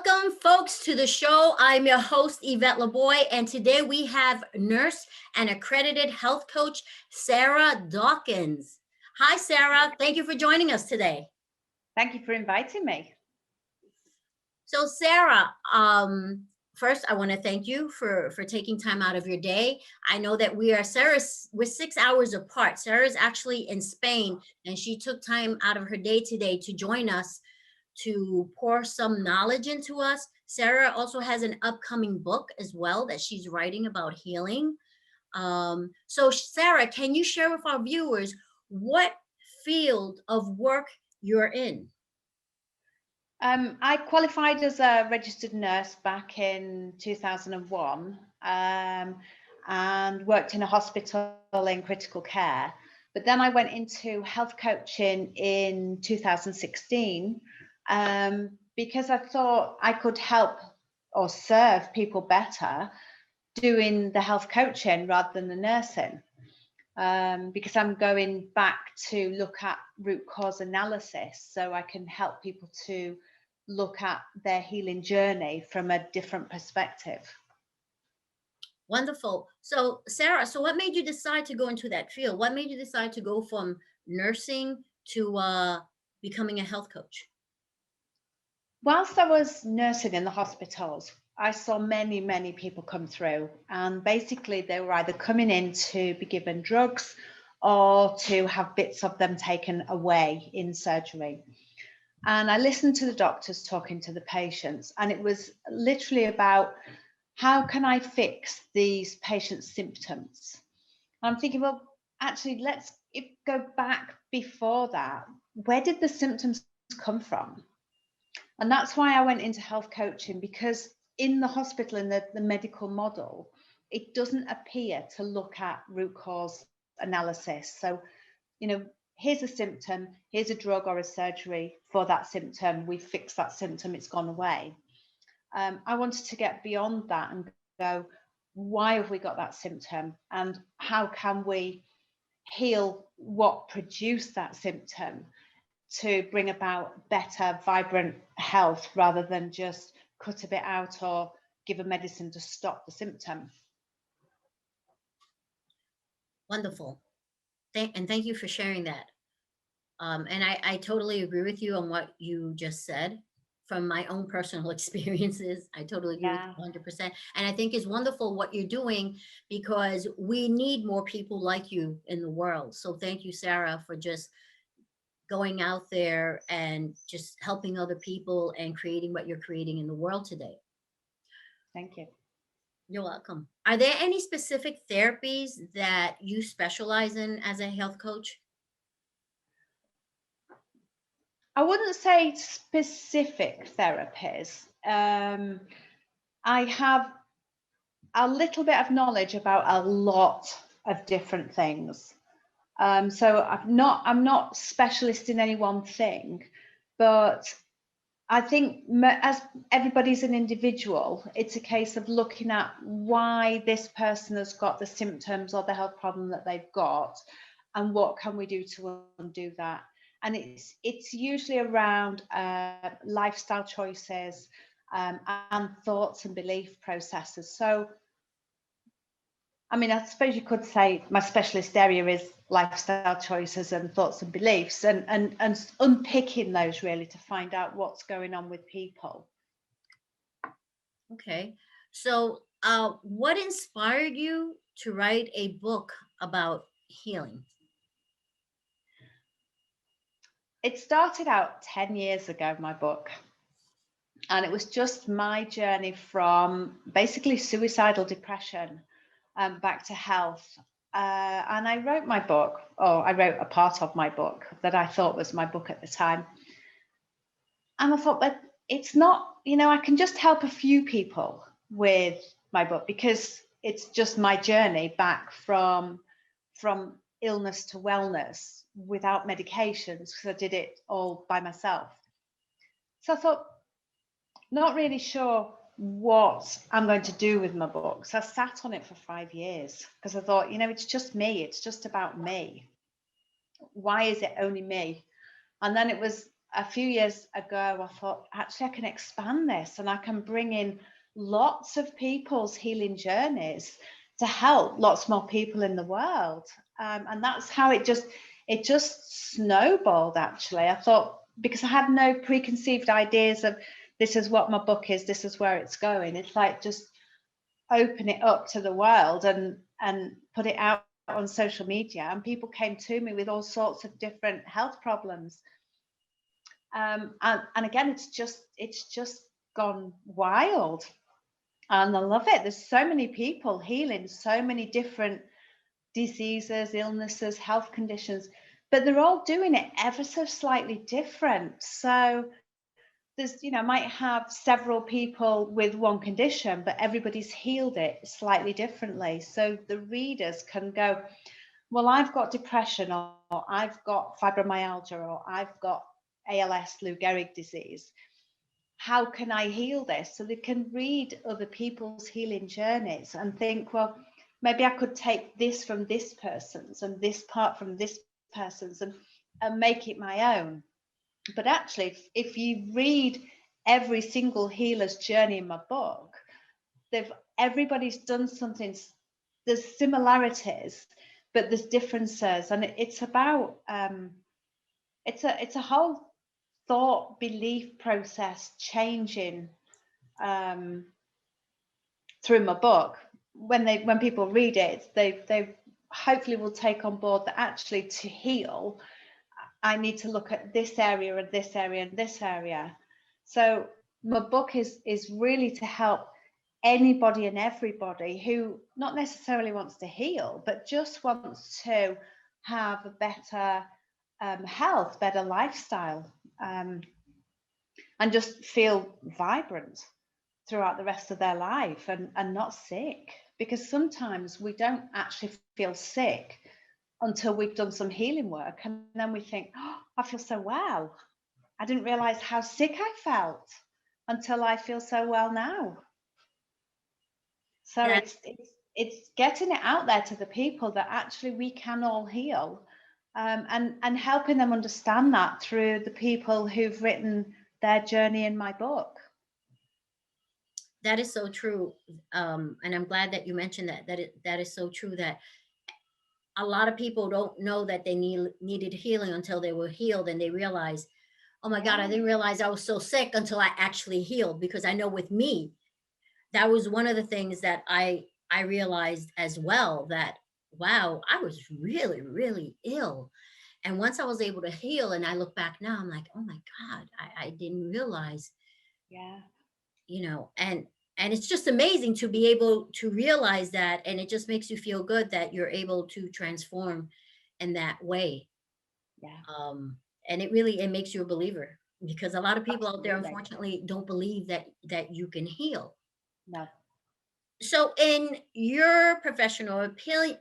Welcome, folks, to the show. I'm your host, Yvette LaBoy, and today we have nurse and accredited health coach, Sarah Dawkins. Hi, Sarah. Thank you for joining us today. Thank you for inviting me. So, Sarah, first, I want to thank you for taking time out of your day. I know that we're 6 hours apart. Sarah's actually in Spain, and she took time out of her day today to join us to pour some knowledge into us. Sarah also has an upcoming book as well that she's writing about healing. So Sarah, can you share with our viewers what field of work you're in? I qualified as a registered nurse back in 2001 and worked in a hospital in critical care. But then I went into health coaching in 2016 because I thought I could help or serve people better doing the health coaching rather than the nursing. Because I'm going back to look at root cause analysis so I can help people to look at their healing journey from a different perspective. Wonderful. So Sarah, so what made you decide to go into that field? What made you decide to go from nursing to becoming a health coach? Whilst I was nursing in the hospitals, I saw many people come through, and basically they were either coming in to be given drugs or to have bits of them taken away in surgery. And I listened to the doctors talking to the patients, and it was literally about how can I fix these patients' symptoms? I'm thinking, well, actually, let's go back before that. Where did the symptoms come from? And that's why I went into health coaching, because in the hospital, in the medical model, it doesn't appear to look at root cause analysis. So, here's a symptom, here's a drug or a surgery for that symptom. We fix that symptom, it's gone away. I wanted to get beyond that and go, why have we got that symptom? And how can we heal what produced that symptom to bring about better, vibrant health rather than just cut a bit out or give a medicine to stop the symptom. Wonderful. Thank you for sharing that. And I totally agree with you on what you just said. From my own personal experiences, I totally agree with you 100%. And I think it's wonderful what you're doing, because we need more people like you in the world. So thank you, Sarah, for just going out there and just helping other people and creating what you're creating in the world today. Thank you. You're welcome. Are there any specific therapies that you specialize in as a health coach? I wouldn't say specific therapies. I have a little bit of knowledge about a lot of different things. So I'm not specialist in any one thing, but I think as everybody's an individual, it's a case of looking at why this person has got the symptoms or the health problem that they've got, and what can we do to undo that. And it's usually around lifestyle choices and thoughts and belief processes. So, I mean, I suppose you could say my specialist area is lifestyle choices and thoughts and beliefs, and unpicking those really to find out what's going on with people. Okay. So what inspired you to write a book about healing? It started out 10 years ago, my book. And it was just my journey from basically suicidal depression back to health. And I wrote my book, or I wrote a part of my book that I thought was my book at the time. And I thought that it's not, I can just help a few people with my book, because it's just my journey back from illness to wellness without medications, because I did it all by myself. So I thought, not really sure what I'm going to do with my book. So I sat on it for 5 years, because I thought, it's just me. It's just about me. Why is it only me? And then it was a few years ago, I thought, actually, I can expand this and I can bring in lots of people's healing journeys to help lots more people in the world. And that's how it just snowballed, actually. I thought, because I had no preconceived ideas of this is what my book is, this is where it's going. It's like just open it up to the world and put it out on social media, and people came to me with all sorts of different health problems. And again, it's just gone wild, and I love it. There's so many people healing so many different diseases, illnesses, health conditions, but they're all doing it ever so slightly different. So there's, might have several people with one condition, but everybody's healed it slightly differently. So the readers can go, well, I've got depression, or I've got fibromyalgia, or I've got ALS, Lou Gehrig disease. How can I heal this? So they can read other people's healing journeys and think, well, maybe I could take this from this person's and this part from this person's and make it my own. But actually, if you read every single healer's journey in my book, everybody's done something. There's similarities, but there's differences, and it's about it's a whole thought belief process changing through my book. When people read it, they hopefully will take on board that actually, to heal, I need to look at this area and this area and this area. So my book is really to help anybody and everybody who not necessarily wants to heal, but just wants to have a better health, better lifestyle, and just feel vibrant throughout the rest of their life, and not sick. Because sometimes we don't actually feel sick until we've done some healing work, and then we think, oh, I feel so well. I didn't realize how sick I felt until I feel so well now. So That it's getting it out there to the people that actually we can all heal, and helping them understand that through the people who've written their journey in my book. that is so true. And I'm glad that you mentioned that is so true, that a lot of people don't know that they needed healing until they were healed, and they realize, oh my God, I Yeah, didn't realize I was so sick until I actually healed. Because I know with me, that was one of the things that I realized as well, that wow, I was really, really ill. And once I was able to heal and I look back now, I'm like, oh my God, I didn't realize, yeah, and it's just amazing to be able to realize that. And it just makes you feel good that you're able to transform in that way. yeah, um and it makes you a believer, because a lot of people out there absolutely. unfortunately don't believe that you can heal. No. So in your professional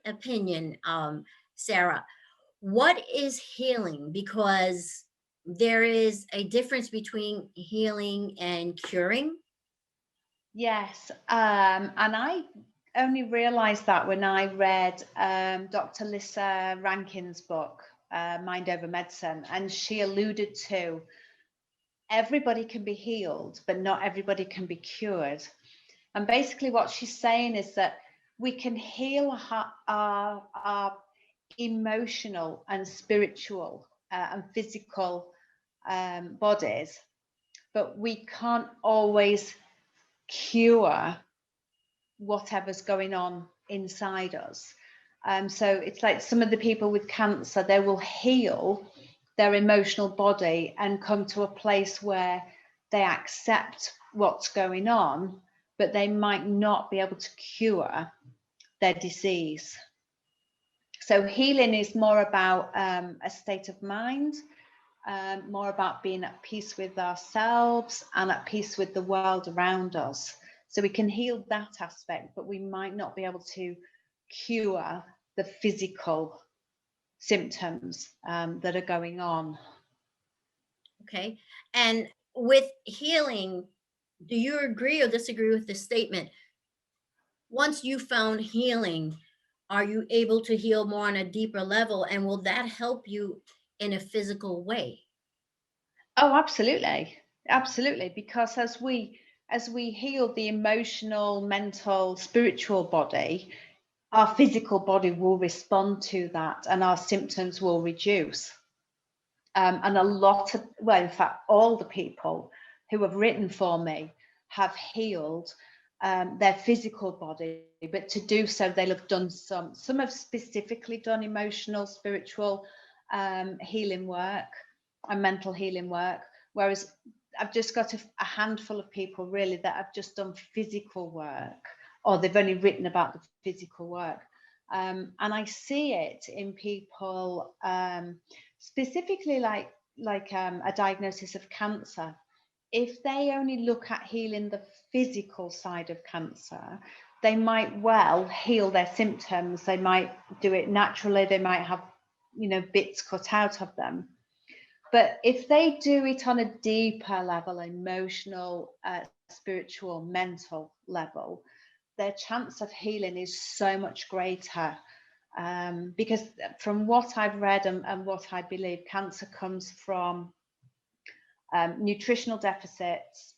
opinion, Sarah, what is healing? Because there is a difference between healing and curing. Yes, and I only realised that when I read Dr. Lissa Rankin's book, Mind Over Medicine, and she alluded to everybody can be healed, but not everybody can be cured. And basically, what she's saying is that we can heal our emotional and spiritual and physical bodies, but we can't always cure whatever's going on inside us. So it's like some of the people with cancer, they will heal their emotional body and come to a place where they accept what's going on, but they might not be able to cure their disease. So healing is more about a state of mind, more about being at peace with ourselves and at peace with the world around us. So we can heal that aspect, but we might not be able to cure the physical symptoms that are going on. Okay. And with healing, do you agree or disagree with this statement? Once you found healing, are you able to heal more on a deeper level? And will that help you in a physical way? Oh, absolutely. Absolutely. Because as we heal the emotional, mental, spiritual body, our physical body will respond to that and our symptoms will reduce. And a lot of, well, in fact, all the people who have written for me have healed their physical body, but to do so, they'll have done some have specifically done emotional, spiritual healing work and mental healing work, whereas I've just got a handful of people really that have just done physical work, or they've only written about the physical work. And I see it in people, specifically like a diagnosis of cancer. If they only look at healing the physical side of cancer, they might well heal their symptoms. They might do it naturally. They might have, bits cut out of them. But if they do it on a deeper level, emotional, spiritual, mental level, their chance of healing is so much greater. Because from what I've read and what I believe, cancer comes from nutritional deficits,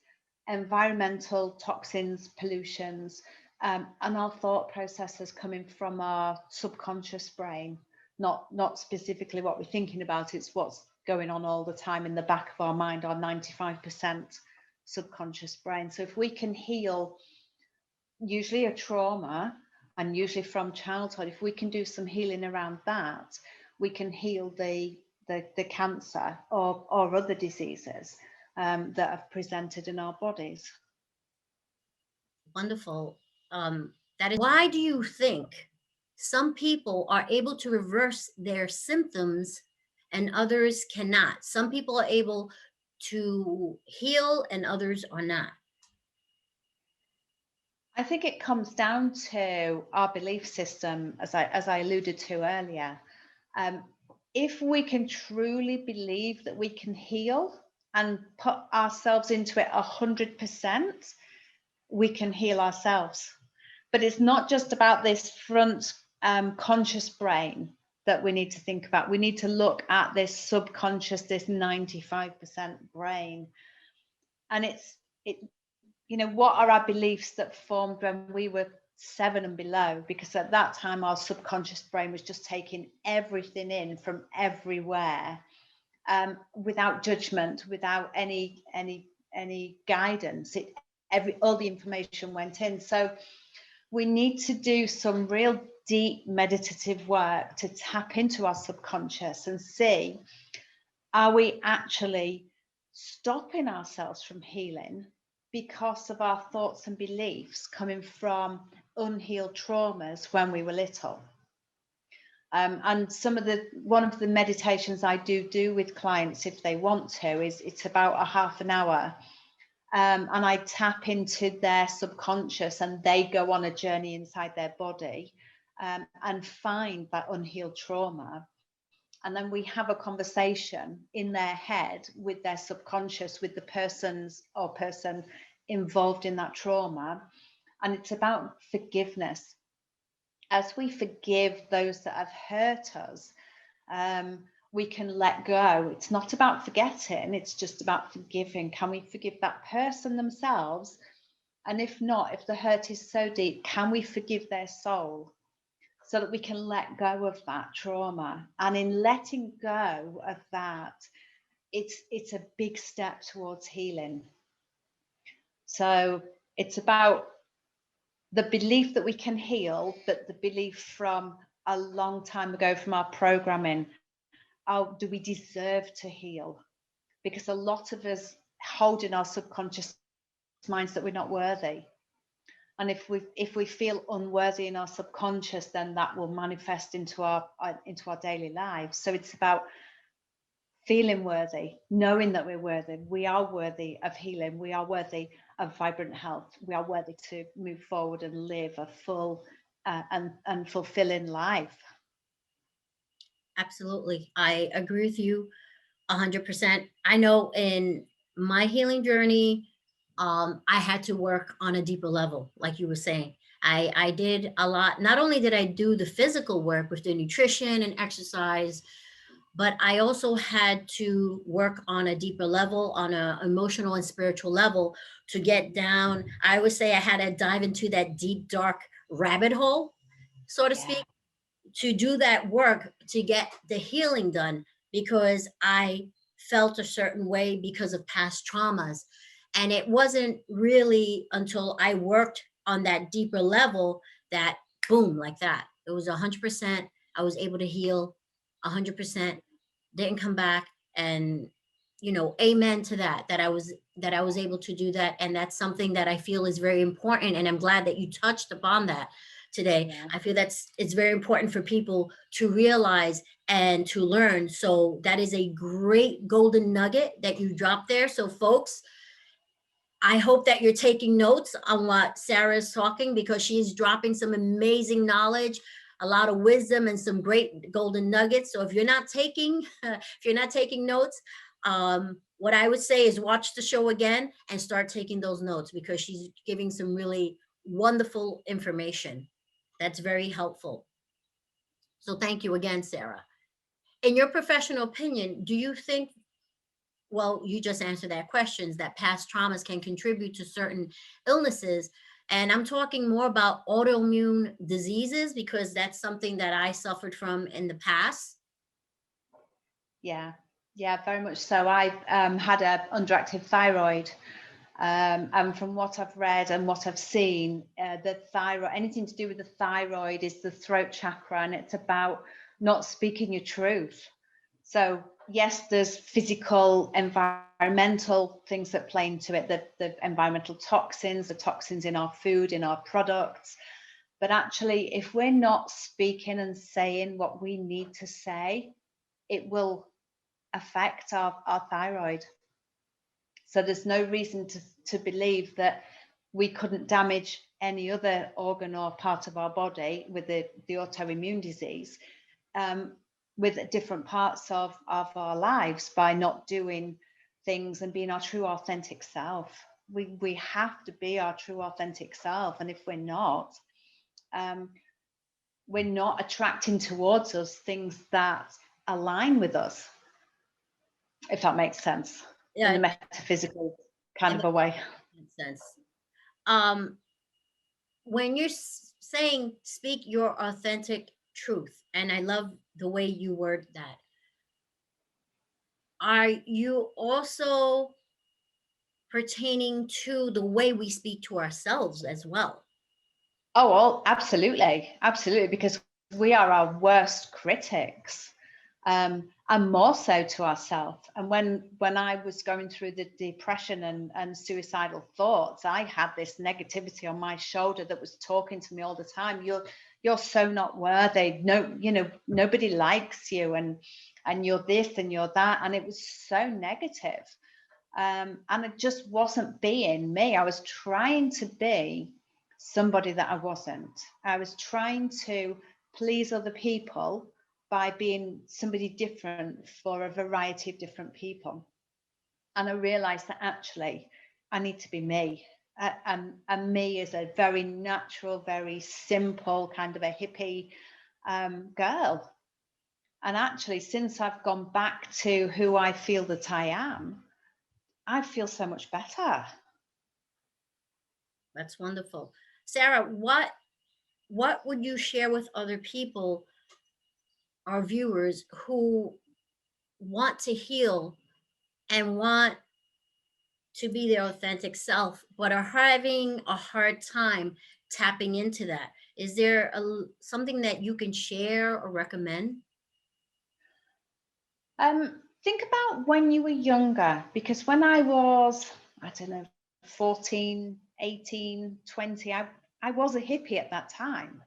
environmental toxins, pollutions, and our thought processes coming from our subconscious brain, not specifically what we're thinking about, it's what's going on all the time in the back of our mind, our 95% subconscious brain. So if we can heal usually a trauma, and usually from childhood, if we can do some healing around that, we can heal the cancer or other diseases that have presented in our bodies. Wonderful. That is, why do you think some people are able to reverse their symptoms and others cannot? Some people are able to heal and others are not. I think it comes down to our belief system, as I alluded to earlier. Um, if we can truly believe that we can heal and put ourselves into it 100%, we can heal ourselves. But it's not just about this front conscious brain that we need to think about. We need to look at this subconscious, this 95% brain. And what are our beliefs that formed when we were 7 and below? Because at that time, our subconscious brain was just taking everything in from everywhere, without judgment, without any guidance. All the information went in. So we need to do some real deep meditative work to tap into our subconscious and see, are we actually stopping ourselves from healing because of our thoughts and beliefs coming from unhealed traumas when we were little? And one of the meditations I do with clients, if they want to, is it's about a half an hour. And I tap into their subconscious and they go on a journey inside their body, and find that unhealed trauma. And then we have a conversation in their head with their subconscious, with the person involved in that trauma. And it's about forgiveness. As we forgive those that have hurt us, we can let go. It's not about forgetting, it's just about forgiving. Can we forgive that person themselves? And if not, if the hurt is so deep, can we forgive their soul so that we can let go of that trauma? And in letting go of that, it's a big step towards healing. So it's about the belief that we can heal, but the belief from a long time ago from our programming. Do we deserve to heal? Because a lot of us hold in our subconscious minds that we're not worthy. And if we feel unworthy in our subconscious, then that will manifest into our daily lives. So it's about feeling worthy, knowing that we're worthy. We are worthy of healing. We are worthy of vibrant health. We are worthy to move forward and live a full and fulfilling life. Absolutely. I agree with you 100%. I know in my healing journey, I had to work on a deeper level, like you were saying. I did a lot. Not only did I do the physical work with the nutrition and exercise, but I also had to work on a deeper level, on a emotional and spiritual level, to get down. I would say I had to dive into that deep, dark rabbit hole, so to Yeah. speak, to do that work to get the healing done, because I felt a certain way because of past traumas. And it wasn't really until I worked on that deeper level that, boom, like that. It was 100%. I was able to heal 100%, didn't come back. And, amen to that, that I was able to do that. And that's something that I feel is very important. And I'm glad that you touched upon that today. Yeah. I feel it's very important for people to realize and to learn. So that is a great golden nugget that you dropped there. So folks, I hope that you're taking notes on what Sarah is talking, because she's dropping some amazing knowledge, a lot of wisdom, and some great golden nuggets. So if you're not taking, if you're not taking notes, what I would say is watch the show again and start taking those notes, because she's giving some really wonderful information that's very helpful. So thank you again, Sarah. In your professional opinion, do you think, well, you just answered that questions, that past traumas can contribute to certain illnesses? And I'm talking more about autoimmune diseases, because that's something that I suffered from in the past. Yeah. Yeah, very much so. I had a underactive thyroid. And from what I've read and what I've seen, the thyroid, anything to do with the thyroid is the throat chakra, and it's about not speaking your truth. So yes, there's physical, environmental things that play into it, the environmental toxins, the toxins in our food, in our products. But actually, if we're not speaking and saying what we need to say, it will affect our thyroid. So there's no reason to believe that we couldn't damage any other organ or part of our body with the autoimmune disease, with different parts of our lives, by not doing things and being our true authentic self. We have to be our true authentic self. And if we're not attracting towards us things that align with us, if that makes sense, in Yeah, the metaphysical kind and of a way. that makes sense. Um, when you're saying speak your authentic truth, and I love the way you word that, are you also pertaining to the way we speak to ourselves as well? Oh, well, absolutely, absolutely, because we are our worst critics, and more so to ourselves. And when I was going through the depression and suicidal thoughts, I had this negativity on my shoulder that was talking to me all the time. You're so not worthy. No, nobody likes you, and you're this and you're that, and it was so negative. And it just wasn't being me. I was trying to be somebody that I wasn't. I was trying to please other people by being somebody different for a variety of different people. And I realized that actually I need to be me. And me is a very natural, very simple kind of a hippie girl. And actually, since I've gone back to who I feel that I am, I feel so much better. That's wonderful. Sarah, what would you share with other people, our viewers, who want to heal and want to be their authentic self, but are having a hard time tapping into that? Is there something that you can share or recommend? Think about when you were younger, because when I was, I don't know, 14, 18, 20, I was a hippie at that time.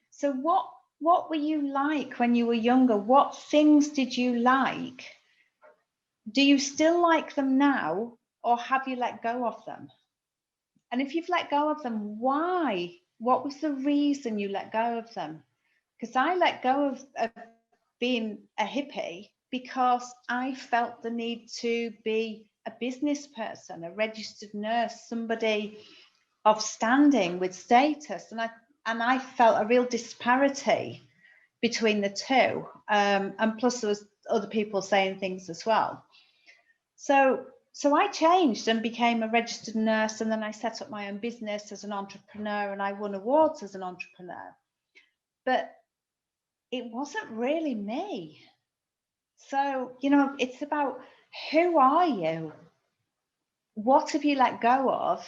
So what were you like when you were younger? What things did you like? Do you still like them now, or have you let go of them? And if you've let go of them, why? What was the reason you let go of them? Because I let go of being a hippie because I felt the need to be a business person, a registered nurse, somebody of standing with status. And I felt a real disparity between the two. And plus there was other people saying things as well. So I changed and became a registered nurse, and then I set up my own business as an entrepreneur, and I won awards as an entrepreneur. But it wasn't really me. So, you know, it's about, who are you? What have you let go of?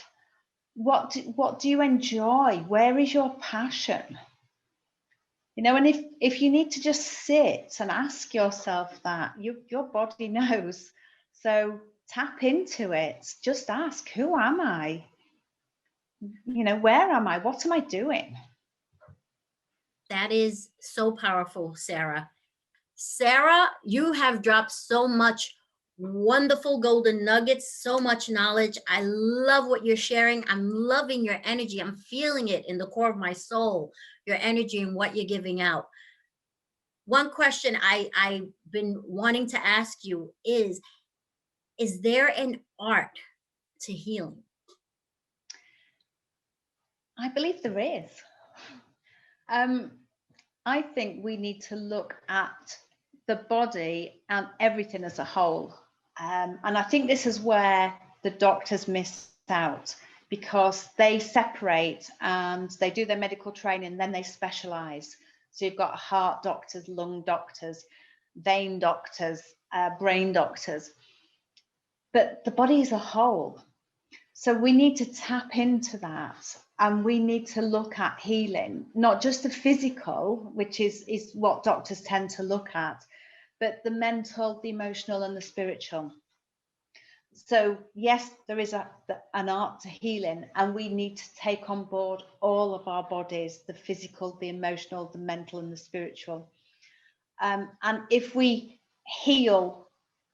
What do you enjoy? Where is your passion? You know, and if you need to just sit and ask yourself that, your body knows. So tap into it. Just ask, who am I? You know, where am I? What am I doing? That is so powerful, Sarah. Sarah, you have dropped so much wonderful golden nuggets, so much knowledge. I love what you're sharing. I'm loving your energy. I'm feeling it in the core of my soul, your energy and what you're giving out. One question I've been wanting to ask you is there an art to healing? I believe there is. I think we need to look at the body and everything as a whole. And I think this is where the doctors miss out, because they separate and they do their medical training, then they specialize. So you've got heart doctors, lung doctors, vein doctors, brain doctors. But the body is a whole. So we need to tap into that, and we need to look at healing, not just the physical, which is what doctors tend to look at, but the mental, the emotional, and the spiritual. So yes, there is an art to healing, and we need to take on board all of our bodies, the physical, the emotional, the mental, and the spiritual. And if we heal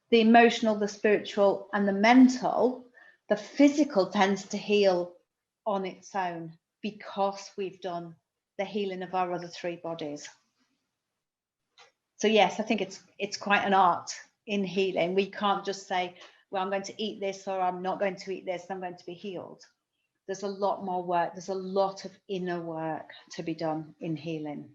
the emotional, the spiritual, and the mental, the physical tends to heal on its own, because we've done the healing of our other three bodies. So yes, I think it's quite an art in healing. We can't just say, well, I'm going to eat this, or I'm not going to eat this, I'm going to be healed. There's a lot more work. There's a lot of inner work to be done in healing.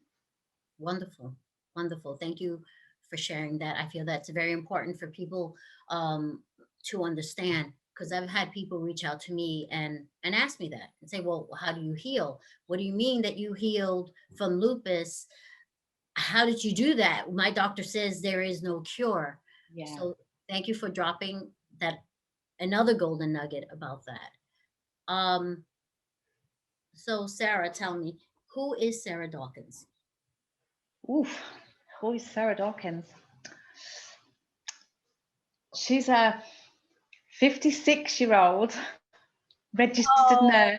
Wonderful. Wonderful. Thank you for sharing that. I feel that's very important for people to understand, because I've had people reach out to me and ask me that and say, well, how do you heal? What do you mean that you healed from lupus? How did you do that? My doctor says there is no cure. Yeah. So thank you for dropping that, another golden nugget about that. So Sarah, tell me, who is Sarah Dawkins? Oof, who is Sarah Dawkins? She's a 56-year-old registered nurse.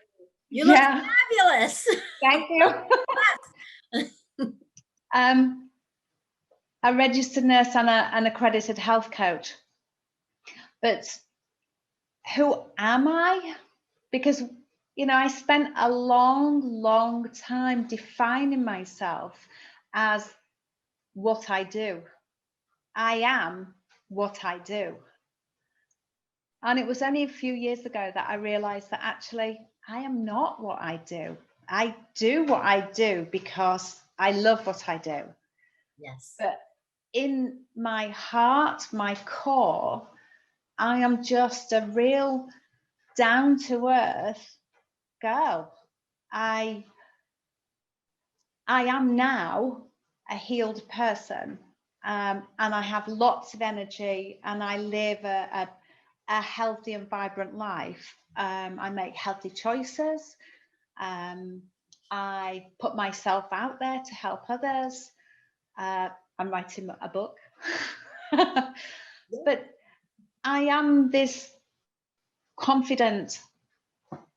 You look Yeah, fabulous. thank you. A registered nurse and an accredited health coach. But who am I? Because, you know, I spent a long time defining myself as what I do. I am what I do. And it was only a few years ago that I realized that actually I am not what I do. I do what I do because I love what I do. Yes. But in my heart, my core, I am just a real down to earth girl. I am now a healed person, and I have lots of energy, and I live a healthy and vibrant life. I make healthy choices. I put myself out there to help others. I'm writing a book. But I am this confident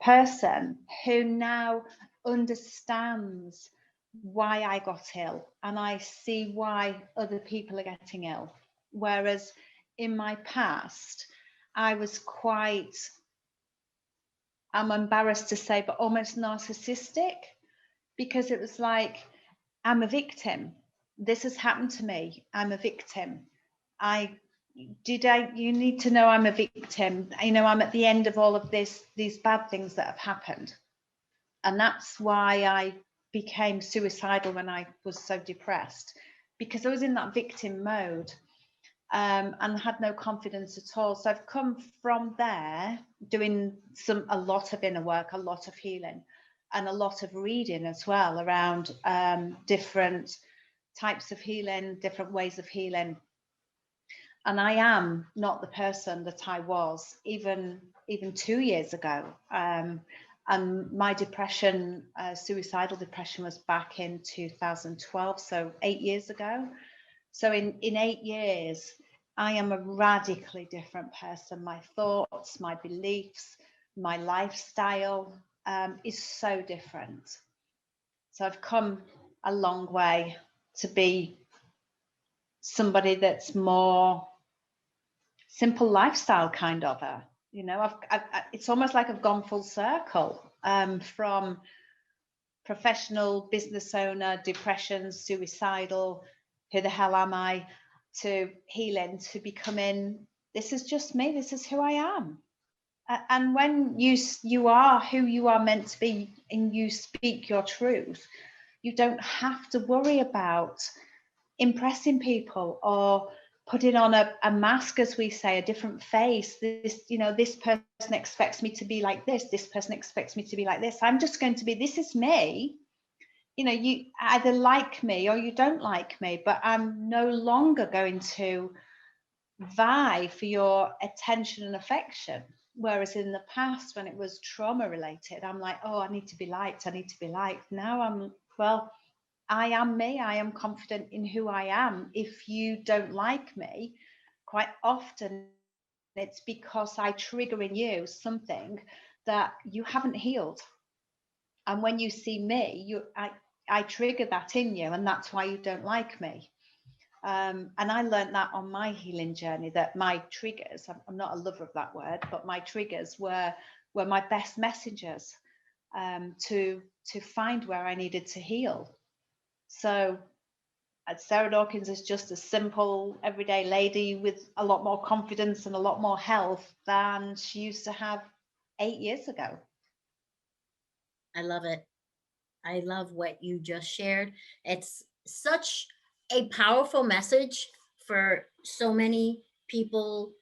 person who now understands why I got ill, and I see why other people are getting ill. Whereas in my past, I was quite, I'm embarrassed to say, but almost narcissistic, because it was like, I'm a victim. This has happened to me. I'm a victim. You need to know I'm a victim. You know, I'm at the end of all of these bad things that have happened. And that's why became suicidal when I was so depressed, because I was in that victim mode, and had no confidence at all. So I've come from there doing a lot of inner work, a lot of healing, and a lot of reading as well around different types of healing, different ways of healing. And I am not the person that I was even 2 years ago. And my depression, suicidal depression, was back in 2012, so 8 years ago. So in 8 years, I am a radically different person. My thoughts, my beliefs, my lifestyle is so different. So I've come a long way to be somebody that's more simple lifestyle kind of a, you know, it's almost like I've gone full circle, from professional business owner, depression, suicidal, who the hell am I, to healing, to becoming, this is just me, this is who I am. And when you are who you are meant to be, and you speak your truth, you don't have to worry about impressing people or putting on a mask, as we say, a different face. This, you know, this person expects me to be like this person expects me to be like this. I'm just going to be, this is me. You know, you either like me or you don't like me, but I'm no longer going to vie for your attention and affection. Whereas in the past, when it was trauma related, I'm like, oh, I need to be liked, I need to be liked. Now I'm, well, I am me, I am confident in who I am. If you don't like me, quite often it's because I trigger in you something that you haven't healed. And when you see me, I trigger that in you, and that's why you don't like me. And I learned that on my healing journey, that my triggers, I'm not a lover of that word, but my triggers were my best messengers, to find where I needed to heal. So Sarah Dawkins is just a simple, everyday lady with a lot more confidence and a lot more health than she used to have 8 years ago. I love it. I love what you just shared. It's such a powerful message for so many people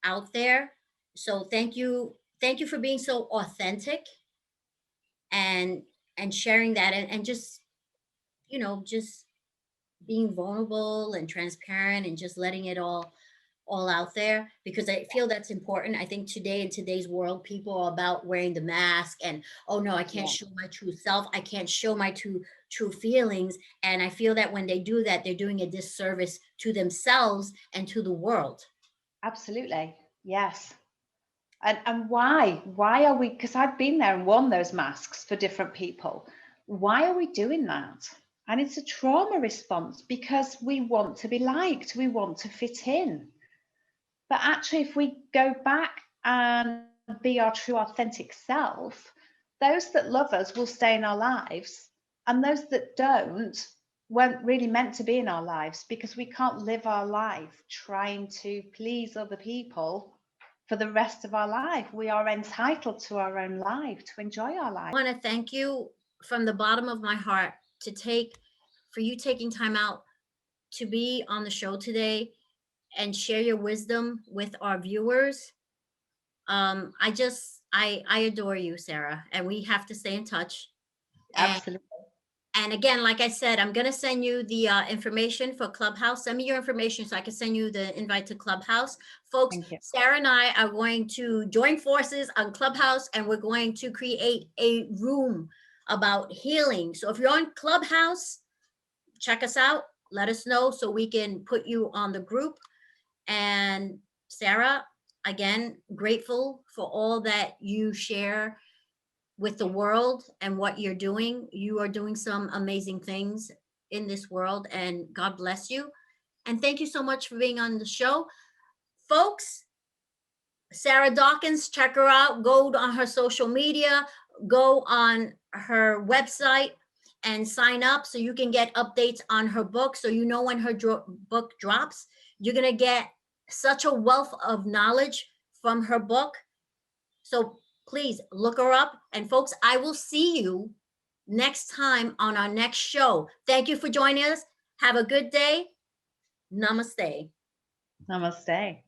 out there. So thank you. Thank you for being so authentic and sharing that, and just, just being vulnerable and transparent and just letting it all out there, because I feel that's important. I think today, in today's world, people are about wearing the mask and, oh no, I can't Yeah, show my true self. I can't show my true feelings. And I feel that when they do that, they're doing a disservice to themselves and to the world. absolutely. Yes. And why are we, because I've been there and worn those masks for different people. Why are we doing that? And it's a trauma response, because we want to be liked, we want to fit in. But actually, if we go back and be our true authentic self, those that love us will stay in our lives, and those that don't weren't really meant to be in our lives, because we can't live our life trying to please other people for the rest of our life. We are entitled to our own life, to enjoy our life. I want to thank you from the bottom of my heart for you taking time out to be on the show today and share your wisdom with our viewers. I adore you, Sarah, and we have to stay in touch. And Absolutely. again, like I said, I'm gonna send you the information for Clubhouse. Send me your information so I can send you the invite to Clubhouse, folks. Thank you. Sarah and I are going to join forces on Clubhouse, and we're going to create a room about healing. So if you're on Clubhouse, check us out. Let us know so we can put you on the group. And Sarah, again, grateful for all that you share with the world and what you're doing. You are doing some amazing things in this world, and God bless you. And thank you so much for being on the show. Folks, Sarah Dawkins, check her out. Go on her social media, go on her website and sign up so you can get updates on her book. So you know when her book drops, you're going to get such a wealth of knowledge from her book. So please look her up. And folks, I will see you next time on our next show. Thank you for joining us. Have a good day. Namaste. Namaste.